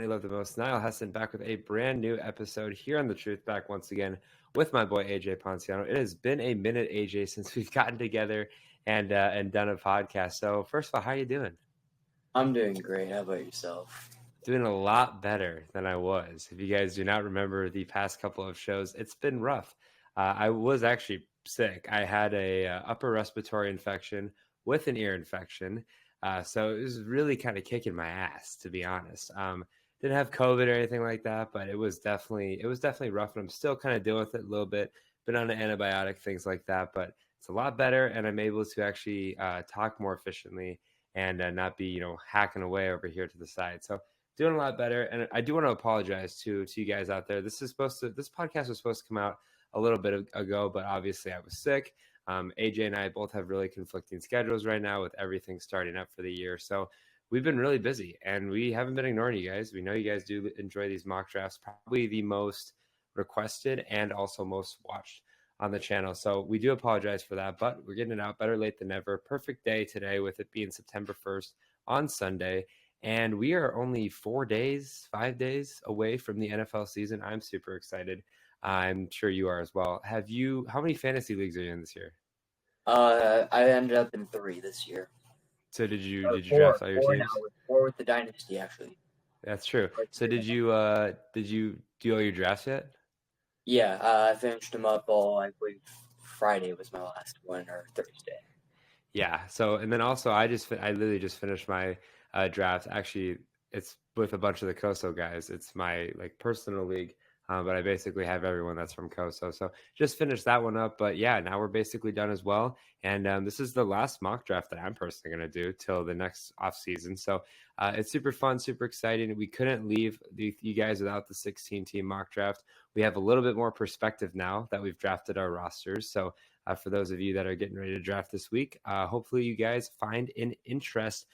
currently love the most. Niall Heston back with a brand new episode here on The Truth, back once again with my boy AJ Ponciano. It has been a minute, AJ, since we've gotten together and done a podcast. So first of all, how you doing? I'm doing great. How about yourself? Doing a lot better than I was. If you guys do not remember the past couple of shows, it's been rough. I was actually sick. I had a upper respiratory infection with an ear infection. So it was really kind of kicking my ass, to be honest. Didn't have COVID or anything like that, but it was definitely rough, and I'm still kind of dealing with it a little bit. Been on an antibiotic, things like that, but it's a lot better, and I'm able to actually talk more efficiently and not be hacking away over here to the side. So doing a lot better, and I do want to apologize to you guys out there. This podcast was supposed to come out a little bit ago, but obviously I was sick. AJ and I both have really conflicting schedules right now with everything starting up for the year. So we've been really busy, and we haven't been ignoring you guys. We know you guys do enjoy these mock drafts, probably the most requested and also most watched on the channel. So we do apologize for that, but we're getting it out better late than never. Perfect day today with it being September 1st on Sunday. And we are only 5 days away from the NFL season. I'm super excited. I'm sure you are as well. How many fantasy leagues are you in this year? I ended up in 3 this year. So did you Four, draft all your four teams? now, with 4 with the dynasty actually. That's true. So did you do all your drafts yet? Yeah, I finished them up all. I believe Friday was my last one, or Thursday. Yeah. So and then also I literally just finished my draft. Actually, it's with a bunch of the Coso guys. It's my personal league, but I basically have everyone that's from Coso. So just finished that one up. But yeah, now we're basically done as well. And this is the last mock draft that I'm personally going to do till the next off season. So it's super fun, super exciting. We couldn't leave you guys without the 16-team mock draft. We have a little bit more perspective now that we've drafted our rosters. So for those of you that are getting ready to draft this week, hopefully you guys find an interest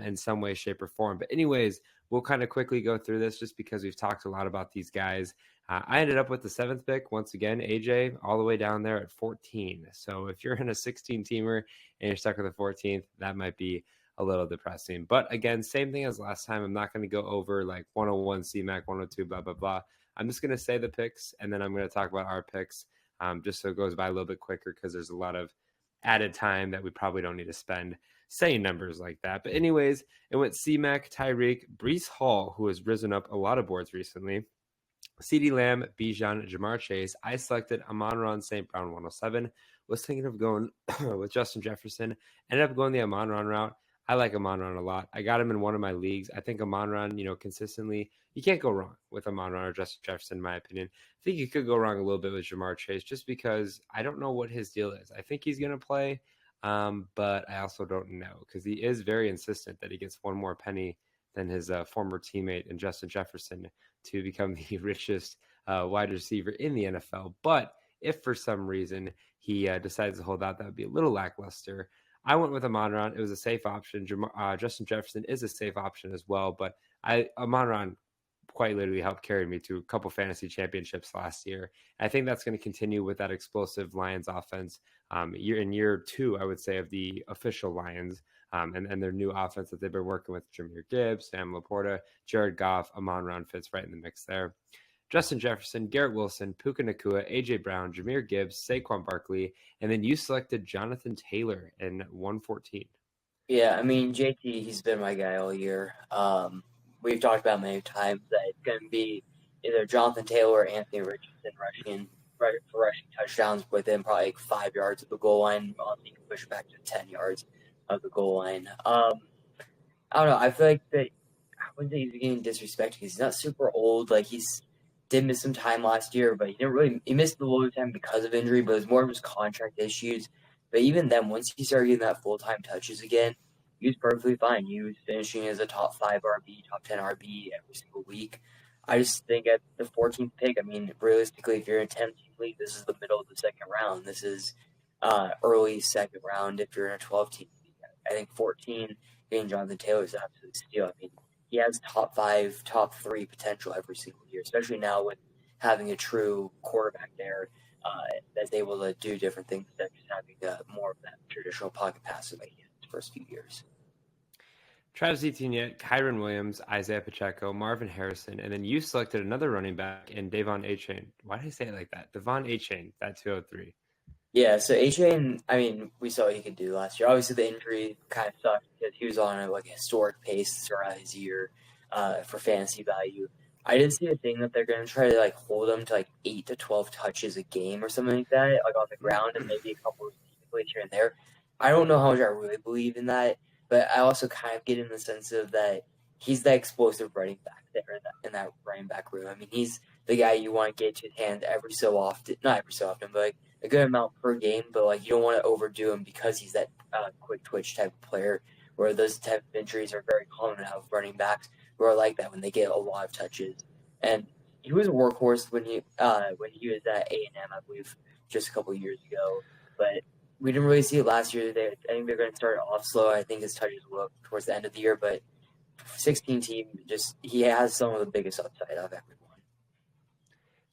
in some way, shape, or form. But anyways, we'll kind of quickly go through this just because we've talked a lot about these guys. I ended up with the 7th pick once again, AJ, all the way down there at 14. So if you're in a 16-teamer and you're stuck with the 14th, that might be a little depressing. But again, same thing as last time. I'm not going to go over 101 CMAC, 102, blah, blah, blah. I'm just going to say the picks, and then I'm going to talk about our picks just so it goes by a little bit quicker because there's a lot of added time that we probably don't need to spend saying numbers like that. But anyways, it went C-Mac, Tyreek, Breece Hall, who has risen up a lot of boards recently, CeeDee Lamb, Bijan, Jamar Chase. I selected Amon-Ra St. Brown 107. Was thinking of going with Justin Jefferson. Ended up going the Amon-Ra route. I like Amon-Ra a lot. I got him in one of my leagues. I think Amon-Ra, consistently, you can't go wrong with Amon-Ra or Justin Jefferson, in my opinion. I think you could go wrong a little bit with Jamar Chase just because I don't know what his deal is. I think he's going to play, but I also don't know because he is very insistent that he gets one more penny than his former teammate in Justin Jefferson to become the richest wide receiver in the NFL. But if for some reason he decides to hold out, that would be a little lackluster. I went with Amon-Ra. It was a safe option. Justin Jefferson is a safe option as well, but Amon-Ra quite literally helped carry me to a couple fantasy championships last year. I think that's going to continue with that explosive Lions offense. Year 2, I would say, of the official Lions and their new offense that they've been working with. Jahmyr Gibbs, Sam Laporta, Jared Goff, Amon-Ra fits right in the mix there. Justin Jefferson, Garrett Wilson, Puka Nacua, A.J. Brown, Jahmyr Gibbs, Saquon Barkley, and then you selected Jonathan Taylor in 114. Yeah, I mean, JT, he's been my guy all year. We've talked about many times that it's going to be either Jonathan Taylor or Anthony Richardson for rushing touchdowns within probably 5 yards of the goal line. He can push back to 10 yards of the goal line. I don't know. I feel like that I wouldn't say he's getting disrespected. He's not super old. He's did miss some time last year, but he missed the load time because of injury, but it was more of his contract issues. But even then, once he started getting that full-time touches again, he was perfectly fine. He was finishing as a top 5 RB, top 10 RB every single week. I just think at the 14th pick, I mean, realistically, if you're in a 10-team league, this is the middle of the second round. This is early second round if you're in a 12-team league. I think 14, getting Jonathan Taylor is an absolute steal. I mean, he has top 5, top 3 potential every single year, especially now with having a true quarterback there that's able to do different things instead of just having more of that traditional pocket passing that he had his first few years. Travis Etienne, Kyron Williams, Isaiah Pacheco, Marvin Harrison, and then you selected another running back in Devon Achane. Why did I say it like that? Devon Achane, that 203. Yeah, so A-Chain, I mean, we saw what he could do last year. Obviously, the injury kind of sucked because he was on a historic pace throughout his year for fantasy value. I did see a thing that they're going to try to hold him to 8 to 12 touches a game or something like that, on the ground, and maybe a couple of plays here and there. I don't know how much I really believe in that, but I also kind of get in the sense of that he's the explosive running back there in that running back room. I mean, he's the guy you want to get to his hand every so often, not every so often, but a good amount per game, but you don't want to overdo him because he's that quick twitch type of player. Where those type of injuries are very common to have running backs who are like that when they get a lot of touches. And he was a workhorse when he was at A&M, I believe, just a couple of years ago. But we didn't really see it last year. I think they're going to start off slow. I think his touches will up towards the end of the year, but 16 team, he has some of the biggest upside of everyone.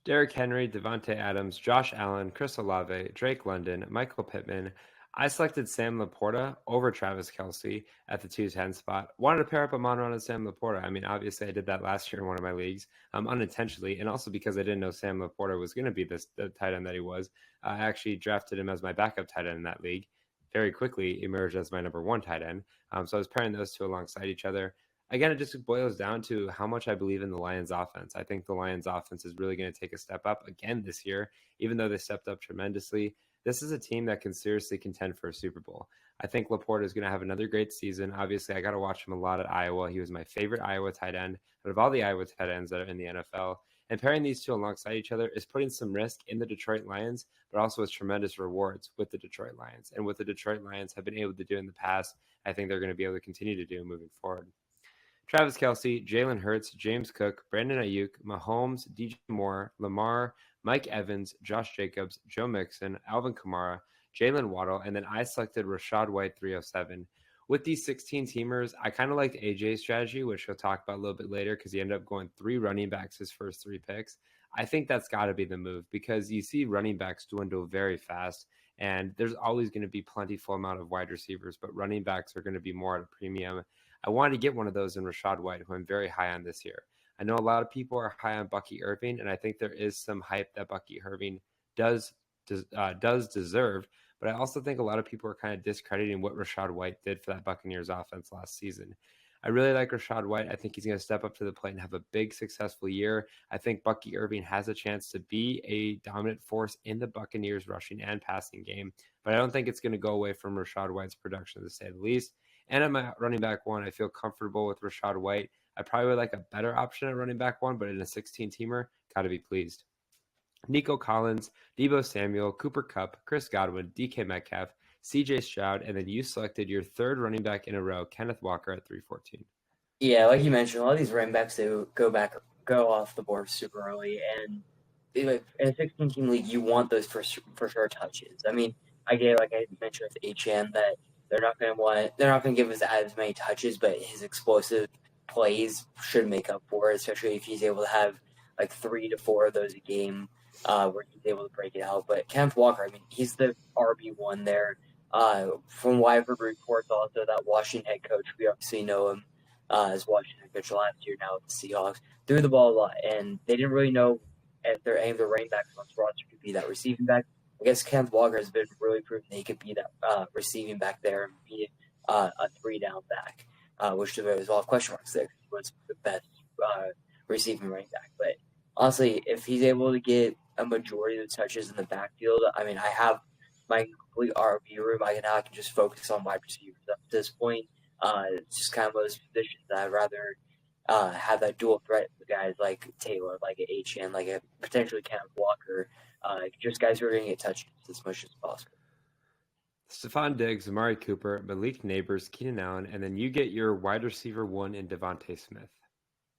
Derrick Henry, Devontae Adams, Josh Allen, Chris Olave, Drake London, Michael Pittman. I selected Sam Laporta over Travis Kelce at the 210 spot. Wanted to pair up Amon-Ra and Sam Laporta. I mean, obviously, I did that last year in one of my leagues, unintentionally, and also because I didn't know Sam Laporta was going to be the tight end that he was. I actually drafted him as my backup tight end in that league. Very quickly emerged as my number one tight end. So I was pairing those two alongside each other. Again, it just boils down to how much I believe in the Lions offense. I think the Lions offense is really going to take a step up again this year, even though they stepped up tremendously. This is a team that can seriously contend for a Super Bowl. I think Laporta is going to have another great season. Obviously, I got to watch him a lot at Iowa. He was my favorite Iowa tight end out of all the Iowa tight ends that are in the NFL. And pairing these two alongside each other is putting some risk in the Detroit Lions, but also with tremendous rewards with the Detroit Lions. And what the Detroit Lions have been able to do in the past, I think they're going to be able to continue to do moving forward. Travis Kelce, Jalen Hurts, James Cook, Brandon Ayuk, Mahomes, DJ Moore, Lamar, Mike Evans, Josh Jacobs, Joe Mixon, Alvin Kamara, Jalen Waddle, and then I selected Rachaad White 307. With these 16 teamers, I kind of liked AJ's strategy, which we'll talk about a little bit later because he ended up going 3 running backs his first 3 picks. I think that's got to be the move because you see running backs dwindle very fast, and there's always going to be plentiful amount of wide receivers, but running backs are going to be more at a premium. I wanted to get one of those in Rachaad White, who I'm very high on this year. I know a lot of people are high on Bucky Irving, and I think there is some hype that Bucky Irving does deserve. But I also think a lot of people are kind of discrediting what Rachaad White did for that Buccaneers offense last season. I really like Rachaad White. I think he's going to step up to the plate and have a big, successful year. I think Bucky Irving has a chance to be a dominant force in the Buccaneers rushing and passing game, but I don't think it's going to go away from Rachaad White's production, to say the least. And at my running back one, I feel comfortable with Rachaad White. I probably would like a better option at running back one, but in a 16-teamer, got to be pleased. Nico Collins, Deebo Samuel, Cooper Kupp, Chris Godwin, DK Metcalf, CJ Stroud, and then you selected your third running back in a row, Kenneth Walker at 314. Yeah, like you mentioned, a lot of these running backs, they go off the board super early, and in a 16-team league, you want those for sure touches. I mean, I get, like I mentioned with HN, that they're not going to give us as many touches, but his explosive plays should make up for it, especially if he's able to have 3 to 4 of those a game, where he's able to break it out. But Kenneth Walker, I mean, he's the RB1 there. From what I've heard reports also, that Washington head coach, we obviously know him as Washington coach last year now with the Seahawks, threw the ball a lot, and they didn't really know if any of the running backs on this roster could be that receiving back. I guess Kenneth Walker has been really proven that he could be that receiving back there and be a 3-down back, which there was a lot of question marks there. He was the best receiving running back. But honestly, if he's able to get a majority of the touches in the backfield, I mean, I have my complete RB room. I can just focus on wide receivers up to this point. It's just kind of those positions that I'd rather have that dual threat with guys like Taylor, like a HN, like a potentially Kenneth Walker, just guys who are going to get touches as much as possible. Stephon Diggs, Amari Cooper, Malik Neighbors, Keenan Allen, and then you get your wide receiver one in Devontae Smith.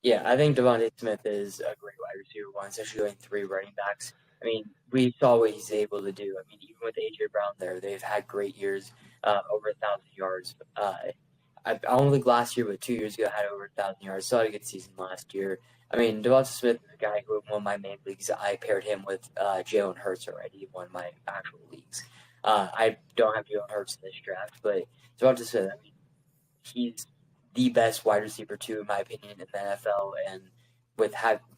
Yeah, I think Devontae Smith is a great wide receiver one, especially going 3 running backs. I mean, we saw what he's able to do. I mean, even with A.J. Brown there, they've had great years, over 1,000 yards. I don't think last year, but 2 years ago, had over 1,000 yards. Saw a good season last year. I mean, Devontae Smith is a guy who won my main leagues. I paired him with Jalen Hurts already, won my actual leagues. I don't have Jalen Hurts in this draft, but Devontae Smith, I mean, he's the best wide receiver 2, in my opinion, in the NFL, and with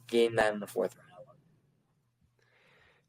getting that in the 4th round.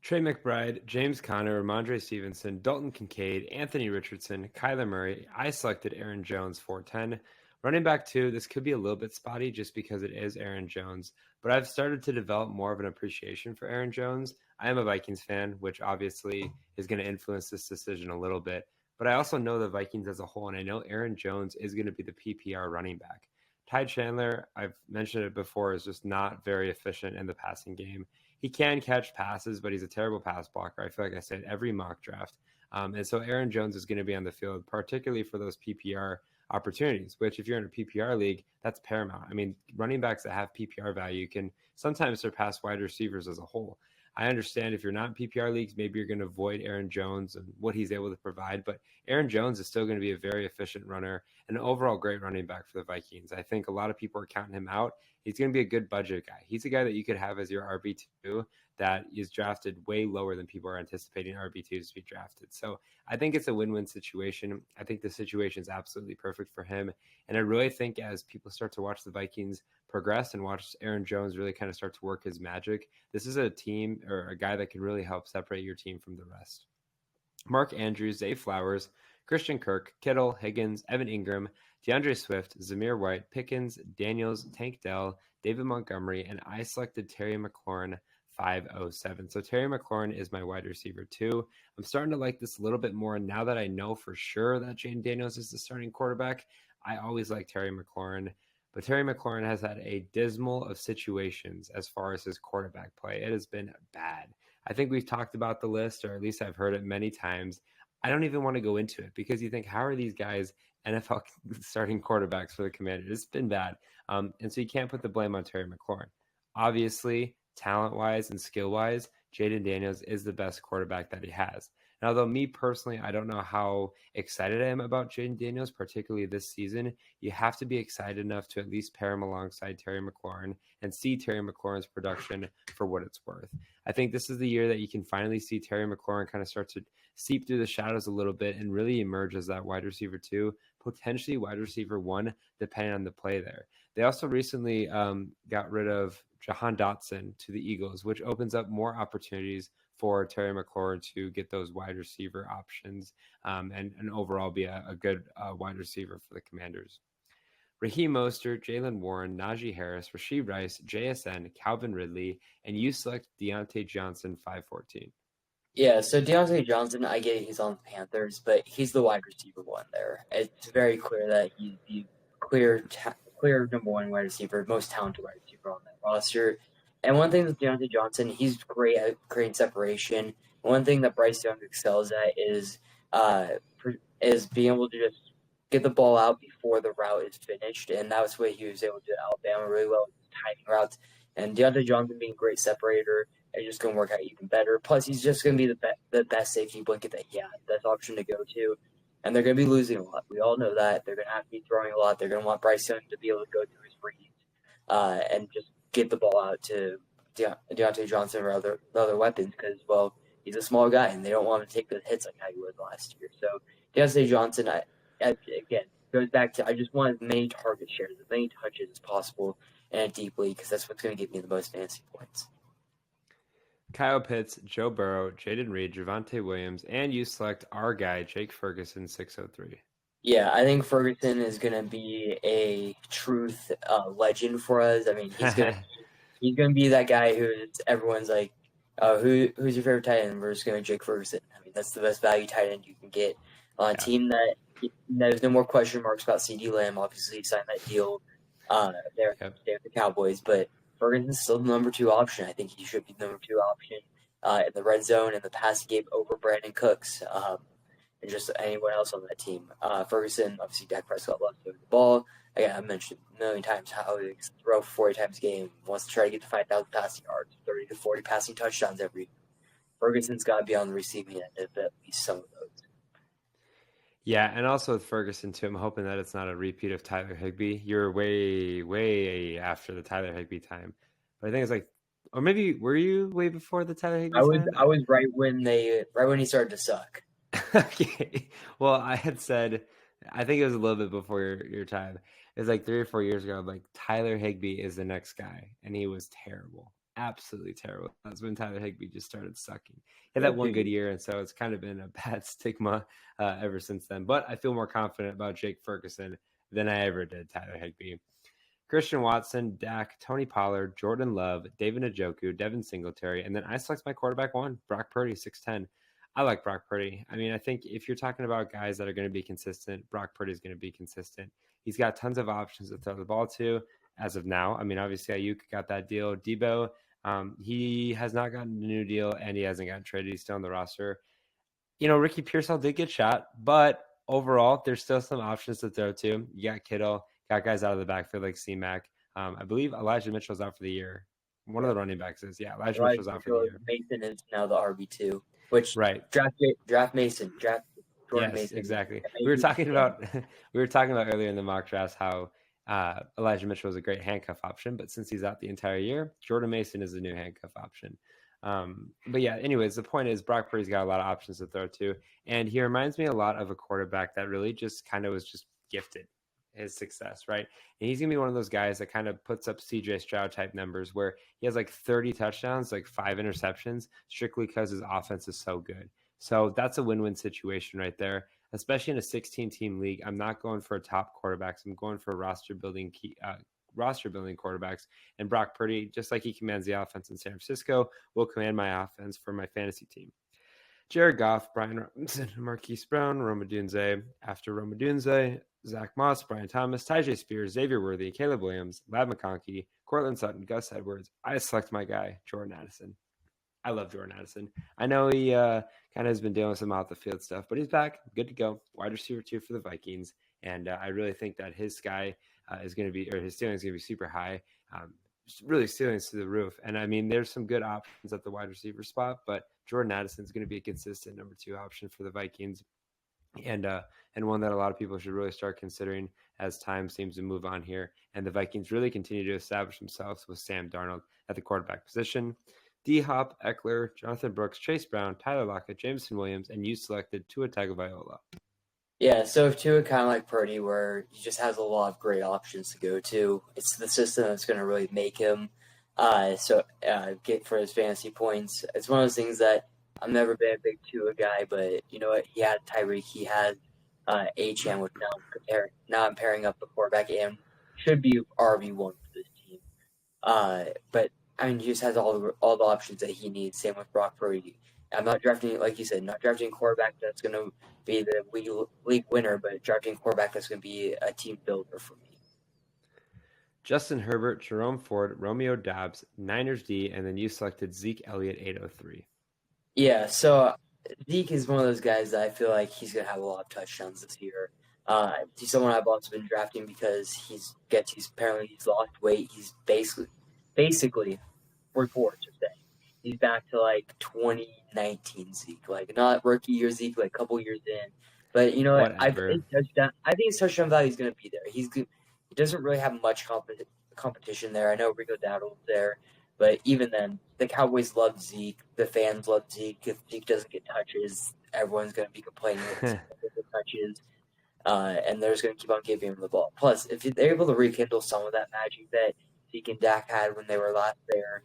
Trey McBride, James Conner, Ramondre Stevenson, Dalton Kincaid, Anthony Richardson, Kyler Murray. I selected Aaron Jones 410. Running back 2, this could be a little bit spotty just because it is Aaron Jones, but I've started to develop more of an appreciation for Aaron Jones. I am a Vikings fan, which obviously is going to influence this decision a little bit, but I also know the Vikings as a whole, and I know Aaron Jones is going to be the PPR running back. Ty Chandler, I've mentioned it before, is just not very efficient in the passing game. He can catch passes, but he's a terrible pass blocker. I feel like I said every mock draft. And so Aaron Jones is going to be on the field, particularly for those PPR opportunities, which if you're in a PPR league, that's paramount. I mean, running backs that have PPR value can sometimes surpass wide receivers as a whole. I understand if you're not in PPR leagues, maybe you're going to avoid Aaron Jones and what he's able to provide, but Aaron Jones is still going to be a very efficient runner and an overall great running back for the Vikings. I think a lot of people are counting him out. He's going to be a good budget guy. He's a guy that you could have as your RB2 that is drafted way lower than people are anticipating RB2s to be drafted. So I think it's a win-win situation. I think the situation is absolutely perfect for him. And I really think as people start to watch the Vikings progress and watch Aaron Jones really kind of start to work his magic, this is a team or a guy that can really help separate your team from the rest. Mark Andrews, Zay Flowers, Christian Kirk, Kittle, Higgins, Evan Ingram, DeAndre Swift, Zamir White, Pickens, Daniels, Tank Dell, David Montgomery, and I selected Terry McLaurin 507. So Terry McLaurin is my wide receiver 2. I'm starting to like this a little bit more now that I know for sure that Jane Daniels is the starting quarterback. I always like Terry McLaurin, but Terry McLaurin has had a dismal of situations as far as his quarterback play. It has been bad. I think we've talked about the list, or at least I've heard it many times. I don't even want to go into it because you think, how are these guys NFL starting quarterbacks for the Commanders? It's been bad. And so you can't put the blame on Terry McLaurin. Obviously, talent-wise and skill-wise, Jaden Daniels is the best quarterback that he has. And although me personally, I don't know how excited I am about Jaden Daniels, particularly this season, you have to be excited enough to at least pair him alongside Terry McLaurin and see Terry McLaurin's production for what it's worth. I think this is the year that you can finally see Terry McLaurin kind of start to seep through the shadows a little bit and really emerge as that wide receiver 2, potentially wide receiver 1, depending on the play there. They also recently got rid of Jahan Dotson to the Eagles, which opens up more opportunities for Terry McLaurin to get those wide receiver options and overall be a good wide receiver for the Commanders. Raheem Mostert, Jalen Warren, Najee Harris, Rashee Rice, JSN, Calvin Ridley, and you select Deontay Johnson 514. Yeah, so Deontay Johnson, I get he's on the Panthers, but he's the wide receiver 1 there. It's very clear that he's the clear number 1 wide receiver, most talented wide receiver on that roster. And one thing with Deontay Johnson, he's great at creating separation. One thing that Bryce Young excels at is being able to just get the ball out before the route is finished, and that was what he was able to do at Alabama really well with timing routes. And Deontay Johnson being a great separator is just going to work out even better. Plus, he's just going to be the best safety blanket that he has, best option to go to. And they're going to be losing a lot. We all know that. They're going to have to be throwing a lot. They're going to want Bryce Young to be able to go through his reads and just get the ball out to Deontay Johnson or the other weapons because, well, he's a small guy, and they don't want to take the hits like how he was last year. So Deontay Johnson, again, goes back to I just want as many target shares, as many touches as possible in a deep league because that's what's going to give me the most fantasy points. Kyle Pitts, Joe Burrow, Jaden Reed, Javonte Williams, and you select our guy, Jake Ferguson, 603. Yeah, I think Ferguson is going to be a truth legend for us. I mean, he's gonna be that guy who everyone's like, who's your favorite tight end? We're just going to Jake Ferguson. I mean, that's the best value tight end you can get on a team that there's no more question marks about CD Lamb. Obviously, he signed that deal there with the Cowboys, but Ferguson's still the number 2 option. I think he should be the number 2 option in the red zone and the passing game over Brandon Cooks and just anyone else on that team. Ferguson, obviously, Dak Prescott loves throwing the ball. Again, I mentioned a million times how he throw 40 times a game, wants to try to get to 5,000 passing yards, 30 to 40 passing touchdowns every. Ferguson's got to be on the receiving end of at least some of those. Yeah, and also with Ferguson, too, I'm hoping that it's not a repeat of Tyler Higbee. You're way, way after the Tyler Higbee time. But I think it's like, or maybe were you way before the Tyler Higbee time? I was right when he started to suck. Okay. Well, I had said, I think it was a little bit before your time. It's like 3 or 4 years ago. I'm like, Tyler Higbee is the next guy, and he was terrible, absolutely terrible. That's when Tyler Higbee just started sucking. He had that one good year, and so it's kind of been a bad stigma ever since then. But I feel more confident about Jake Ferguson than I ever did Tyler Higbee. Christian Watson, Dak, Tony Pollard, Jordan Love, David Njoku, Devin Singletary, and then I select my quarterback one, Brock Purdy, 6'10". I like Brock Purdy. I mean, I think if you're talking about guys that are going to be consistent, Brock Purdy is going to be consistent. He's got tons of options to throw the ball to as of now. I mean, obviously, Ayuk got that deal. Debo, he has not gotten a new deal, and he hasn't gotten traded. He's still on the roster. Ricky Pearsall did get shot, but overall, there's still some options to throw to. You got Kittle, got guys out of the backfield like C-Mac. I believe Elijah Mitchell's out for the year. One of the running backs is, Elijah Mitchell's out for the year. Mason is now the RB2, which right. Draft Mason, draft Jordan Yes, Mason. exactly. We were talking about earlier in the mock drafts how Elijah Mitchell is a great handcuff option, but since he's out the entire year, Jordan Mason is the new handcuff option. But yeah, anyways, the point is Brock Purdy's got a lot of options to throw to, and he reminds me a lot of a quarterback that really just kind of was just gifted his success, right? And he's gonna be one of those guys that kind of puts up CJ Stroud type numbers where he has like 30 touchdowns, like 5 interceptions, strictly because his offense is so good. So that's a win-win situation right there, especially in a 16-team league. I'm not going for a top quarterbacks. I'm going for roster building quarterbacks. And Brock Purdy, just like he commands the offense in San Francisco, will command my offense for my fantasy team. Jared Goff, Brian Robinson, Marquise Brown, Roma Dunze. After Roma Dunze, Zach Moss, Brian Thomas, Tyjae Spears, Xavier Worthy, Caleb Williams, Lab McConkey, Cortland Sutton, Gus Edwards. I select my guy, Jordan Addison. I love Jordan Addison. I know he kind of has been dealing with some off the field stuff, but he's back, good to go. Wide receiver 2 for the Vikings, and I really think that his sky is going to be, or his ceiling is going to be super high. Really ceilings to the roof. And I mean, there's some good options at the wide receiver spot, but Jordan Addison is going to be a consistent number 2 option for the Vikings, and one that a lot of people should really start considering as time seems to move on here. And the Vikings really continue to establish themselves with Sam Darnold at the quarterback position. D-Hop, Eckler, Jonathan Brooks, Chase Brown, Tyler Lockett, Jameson Williams, and you selected Tua Tagovailoa. Yeah, so Tua kind of like Purdy, where he just has a lot of great options to go to. It's the system that's going to really make him get for his fantasy points. It's one of those things that I've never been a big Tua guy, but you know what? He had Tyreek, he had Achane, which now I'm pairing up the quarterback and should be RB1 for this team. But I mean, he just has all the options that he needs. Same with Brock Purdy. I'm not drafting, like you said, not drafting a quarterback that's going to be the league winner, but drafting a quarterback that's going to be a team builder for me. Justin Herbert, Jerome Ford, Romeo Doubs, Niners D, and then you selected Zeke Elliott 803. Yeah, so Zeke is one of those guys that I feel like he's going to have a lot of touchdowns this year. He's someone I've also been drafting because he's lost weight. He's basically reports are saying he's back to like 2019 Zeke, like not rookie year Zeke, like a couple years in. But you know what? I think his touchdown value is going to be there. He's good. He doesn't really have much competition there. I know Rico Dowdle's there, but even then, the Cowboys love Zeke. The fans love Zeke. If Zeke doesn't get touches, everyone's going to be complaining if Zeke doesn't get touches. And they're just going to keep on giving him the ball. Plus, if they're able to rekindle some of that magic that Zeke and Dak had when they were last there,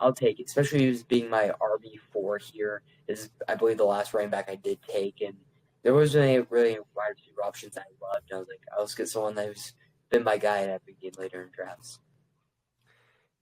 I'll take it. Especially as being my RB4 here. This is, I believe, the last running back I did take, and there wasn't any really wide receiver options I loved. I was like, I'll just get someone who's been my guy at every game later in drafts.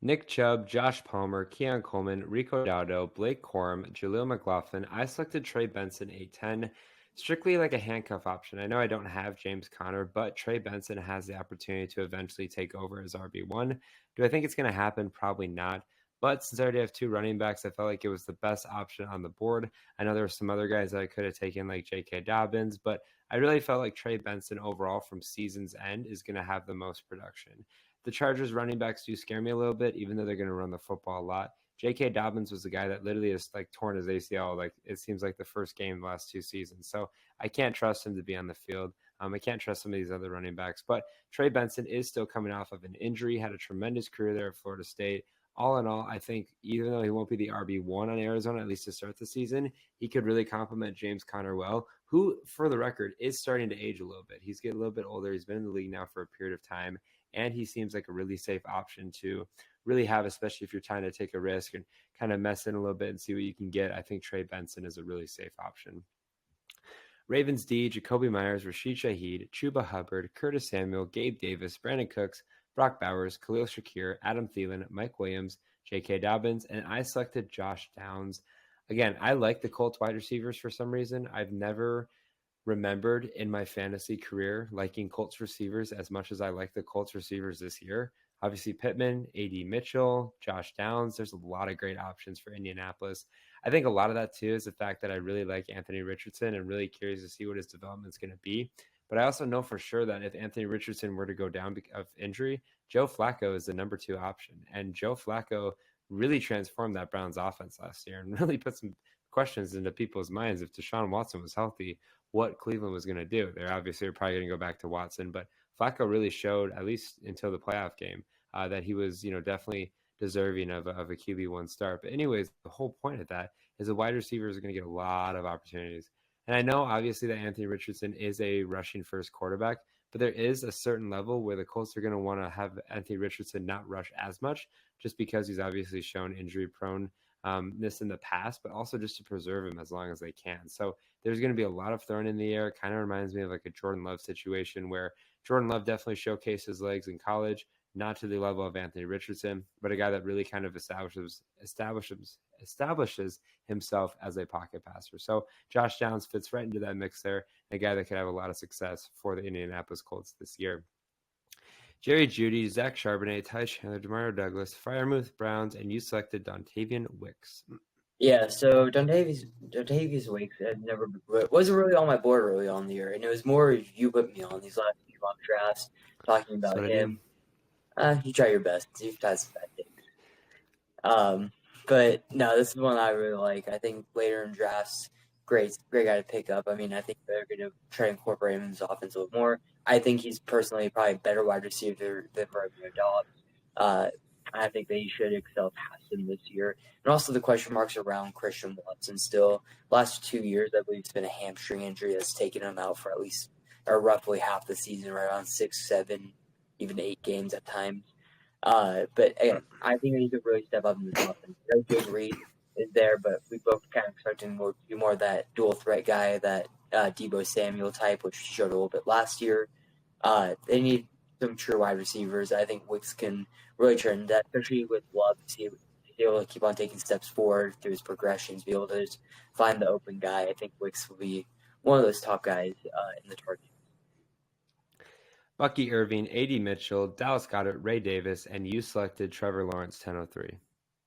Nick Chubb, Josh Palmer, Keon Coleman, Rico Dowdle, Blake Corum, Jaleel McLaughlin. I selected Trey Benson 810. Strictly like a handcuff option. I know I don't have James Conner, but Trey Benson has the opportunity to eventually take over as RB1. Do I think it's going to happen? Probably not. But since I already have 2 running backs, I felt like it was the best option on the board. I know there were some other guys that I could have taken, like J.K. Dobbins, but I really felt like Trey Benson overall from season's end is going to have the most production. The Chargers running backs do scare me a little bit, even though they're going to run the football a lot. J.K. Dobbins was the guy that literally has like torn his ACL. Like it seems like the first game the last 2 seasons. So I can't trust him to be on the field. I can't trust some of these other running backs. But Trey Benson is still coming off of an injury, had a tremendous career there at Florida State. all in all, I think even though he won't be the RB1 on Arizona, at least to start the season, he could really complement James Conner well, who, for the record, is starting to age a little bit. He's getting a little bit older. He's been in the league now for a period of time, and he seems like a really safe option to really have, especially if you're trying to take a risk and kind of mess in a little bit and see what you can get. I think Trey Benson is a really safe option. Ravens D, Jacoby Myers, Rashid Shaheed, Chuba Hubbard, Curtis Samuel, Gabe Davis, Brandon Cooks, Brock Bowers, Khalil Shakir, Adam Thielen, Mike Williams, J.K. Dobbins, and I selected Josh Downs. Again, I like the Colts wide receivers for some reason. I've never remembered in my fantasy career liking Colts receivers as much as I like the Colts receivers this year. Obviously, Pittman, A.D. Mitchell, Josh Downs. There's a lot of great options for Indianapolis. I think a lot of that, too, is the fact that I really like Anthony Richardson and really curious to see what his development is going to be. But I also know for sure that if Anthony Richardson were to go down of injury, Joe Flacco is the number 2 option. And Joe Flacco really transformed that Browns offense last year and really put some questions into people's minds. If Deshaun Watson was healthy, what Cleveland was going to do. They're obviously probably going to go back to Watson, but Flacco really showed, at least until the playoff game, that he was, definitely deserving of a QB1 start. But anyways, the whole point of that is the wide receivers are going to get a lot of opportunities. And I know, obviously, that Anthony Richardson is a rushing first quarterback, but there is a certain level where the Colts are going to want to have Anthony Richardson not rush as much, just because he's obviously shown injury prone this in the past, but also just to preserve him as long as they can. So there's going to be a lot of thrown in the air. Kind of reminds me of like a Jordan Love situation where Jordan Love definitely showcased his legs in college, not to the level of Anthony Richardson, but a guy that really kind of establishes himself as a pocket passer. So Josh Downs fits right into that mix there, a guy that could have a lot of success for the Indianapolis Colts this year. Jerry Jeudy, Zach Charbonnet, Ty Chandler, Demario Douglas, Freiermuth Browns, and you selected Dontavian Wicks. Yeah, so Dontavius Wicks wasn't really on my board early on the year, and it was more you put me on these last few mock drafts talking about him. You try your best. You've had some bad days. But no, this is one I really like. I think later in drafts, great guy to pick up. I mean, I think they're going to try to incorporate him in this offense a little more. I think he's personally probably a better wide receiver than Romeo Dobbs. I think that he should excel past him this year. And also the question marks around Christian Watson still. Last 2 years, I believe it's been a hamstring injury that's taken him out for at least or roughly half the season, right around 6, 7, even 8 games at times. But again, I think he could really step up in this offense. Jake Reed is there, but we both kind of expect him to be more that dual threat guy, that Deebo Samuel type, which he showed a little bit last year. They need some true wide receivers. I think Wicks can really turn that, especially with Love. He's able to keep on taking steps forward through his progressions, be able to just find the open guy. I think Wicks will be one of those top guys in the target. Bucky Irving, A.D. Mitchell, Dallas Goedert, Ray Davis, and you selected Trevor Lawrence, 1003.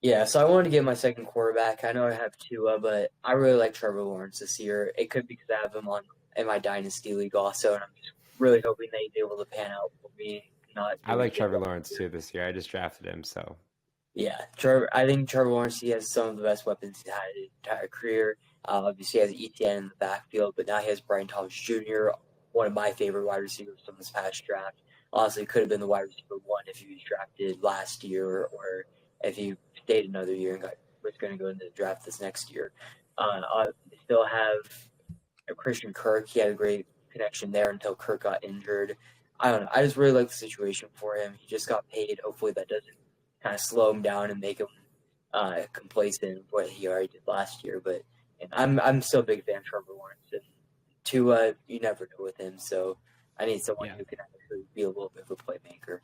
Yeah, so I wanted to get my second quarterback. I know I have Tua, but I really like Trevor Lawrence this year. It could be because I have him in my Dynasty League also, and I'm just really hoping that he's able to pan out for me. I like Trevor Lawrence too this year. I just drafted him, so. Yeah, I think Trevor Lawrence, he has some of the best weapons he's had his entire career. Obviously, he has ETN in the backfield, but now he has Brian Thomas Jr., one of my favorite wide receivers from this past draft. Honestly, could have been the wide receiver 1 if he was drafted last year or if he stayed another year and was going to go into the draft this next year. I still have Christian Kirk. He had a great connection there until Kirk got injured. I don't know. I just really like the situation for him. He just got paid. Hopefully that doesn't kind of slow him down and make him complacent with what he already did last year. But I'm still a big fan of Trevor Lawrence. And Tua, you never know with him. So I need someone who can actually be a little bit of a playmaker.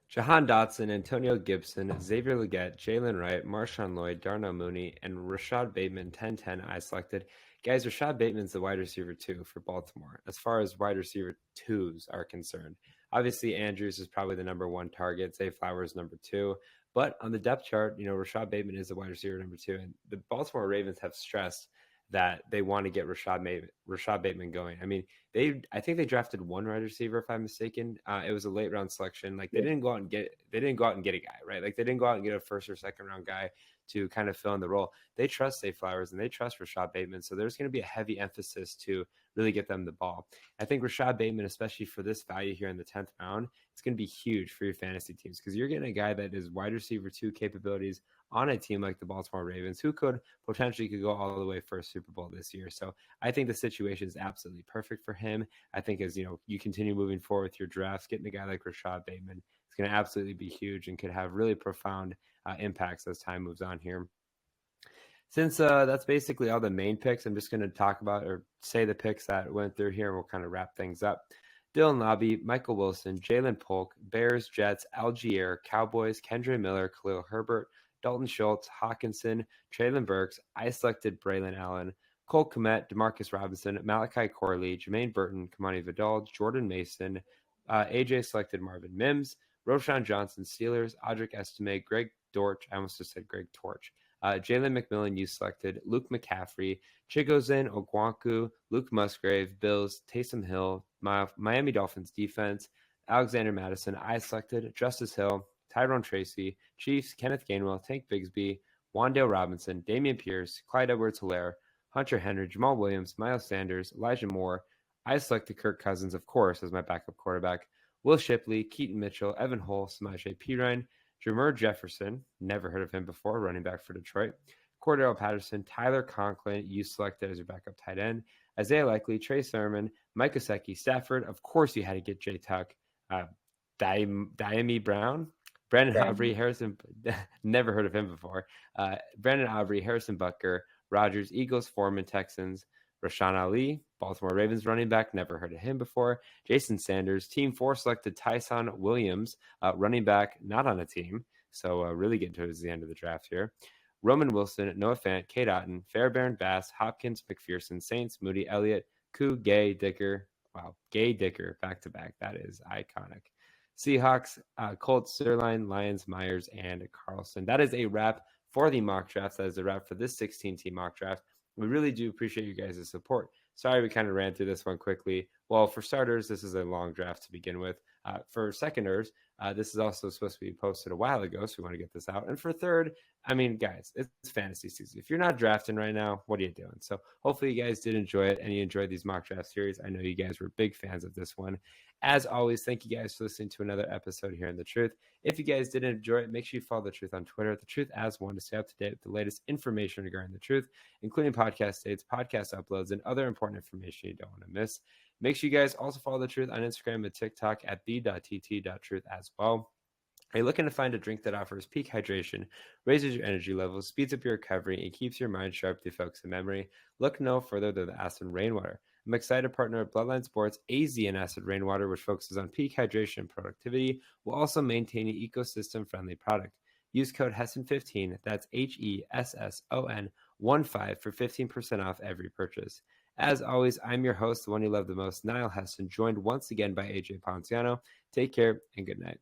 Jahan Dotson, Antonio Gibson, Xavier Legette, Jalen Wright, Marshawn Lloyd, Darnell Mooney, and Rashad Bateman, 10-10 I selected. Guys, Rashad Bateman's the wide receiver 2 for Baltimore as far as wide receiver 2s are concerned. Obviously, Andrews is probably the number 1 target. Zay Flowers number 2. But on the depth chart, Rashad Bateman is the wide receiver number 2. And the Baltimore Ravens have stressed that they want to get Rashad Bateman going. I mean, I think they drafted one wide receiver, if I'm mistaken. It was a late round selection. Like they didn't go out and get a guy, right? Like they didn't go out and get a first or second round guy to kind of fill in the role. They trust Zay Flowers and they trust Rashad Bateman. So there's going to be a heavy emphasis to really get them the ball. I think Rashad Bateman, especially for this value here in the 10th round, it's going to be huge for your fantasy teams because you're getting a guy that is wide receiver 2 capabilities on a team like the Baltimore Ravens, who could go all the way for a Super Bowl this year. So I think the situation is absolutely perfect for him. I think as you continue moving forward with your drafts, getting a guy like Rashad Bateman is going to absolutely be huge and could have really profound impacts as time moves on here. Since that's basically all the main picks, I'm just going to talk about or say the picks that went through here, and we'll kind of wrap things up. Dylan Lobby, Michael Wilson, Jalen Polk, Bears, Jets, Algier, Cowboys, Kendre Miller, Khalil Herbert, Dalton Schultz, Hawkinson, Traylon Burks. I selected Braylon Allen, Cole Kmet, Demarcus Robinson, Malachi Corley, Jermaine Burton, Kamani Vidal, Jordan Mason. AJ selected Marvin Mims, Roshan Johnson, Steelers, Audric Estime, Greg Dortch. I almost just said Greg Torch. Jalen McMillan, you selected Luke McCaffrey, Chigozin Ogwonku, Luke Musgrave, Bills, Taysom Hill, Miami Dolphins defense, Alexander Madison. I selected Justice Hill, Tyrone Tracy, Chiefs, Kenneth Gainwell, Tank Bigsby, Wandale Robinson, Damian Pierce, Clyde Edwards-Helaire, Hunter Henry, Jamal Williams, Miles Sanders, Elijah Moore. I selected Kirk Cousins, of course, as my backup quarterback, Will Shipley, Keaton Mitchell, Evan Hull, Samaje Perine, Jameer Jefferson, never heard of him before, running back for Detroit. Cordero Patterson, Tyler Conklin, you selected as your backup tight end. Isaiah Likely, Trey Sermon, Mike Gesicki, Stafford. Of course, you had to get Jay Tuck. Diami Brown, Brandon Aubrey, Harrison, never heard of him before. Brandon Aubrey, Harrison Butker, Rodgers, Eagles, Foreman, Texans. Rashawn Ali, Baltimore Ravens running back, never heard of him before. Jason Sanders, Team 4 selected Tyson Williams, running back, not on a team. So really getting towards the end of the draft here. Roman Wilson, Noah Fant, Kate Otten, Fairbairn Bass, Hopkins, McPherson, Saints, Moody Elliott, Koo, Gay, Dicker. Wow, Gay Dicker, back-to-back. That is iconic. Seahawks, Colts, Zerline, Lions, Myers, and Carlson. That is a wrap for the mock drafts. That is a wrap for this 16-team mock draft. We really do appreciate you guys' support. Sorry we kind of ran through this one quickly. Well, for starters, this is a long draft to begin with. For seconders, this is also supposed to be posted a while ago, so we want to get this out. And for third, I mean, guys, it's fantasy season. If you're not drafting right now, what are you doing? So hopefully you guys did enjoy it and you enjoyed these mock draft series. I know you guys were big fans of this one. As always, thank you guys for listening to another episode here in The Truth. If you guys did enjoy it, make sure you follow The Truth on Twitter, The Truth as one, to stay up to date with the latest information regarding The Truth, including podcast dates, podcast uploads, and other important information you don't want to miss. Make sure you guys also follow The Truth on Instagram and TikTok at the.tt.truth as well. Are you looking to find a drink that offers peak hydration, raises your energy levels, speeds up your recovery, and keeps your mind sharp through focus and memory? Look no further than the Acid Rainwater. I'm excited to partner with Bloodline Sports AZ and Acid Rainwater, which focuses on peak hydration and productivity, while also maintaining an ecosystem-friendly product. Use code HESSON15, that's HESSON 15 for 15% off every purchase. As always, I'm your host, the one you love the most, Niall Heston, joined once again by AJ Ponciano. Take care and good night.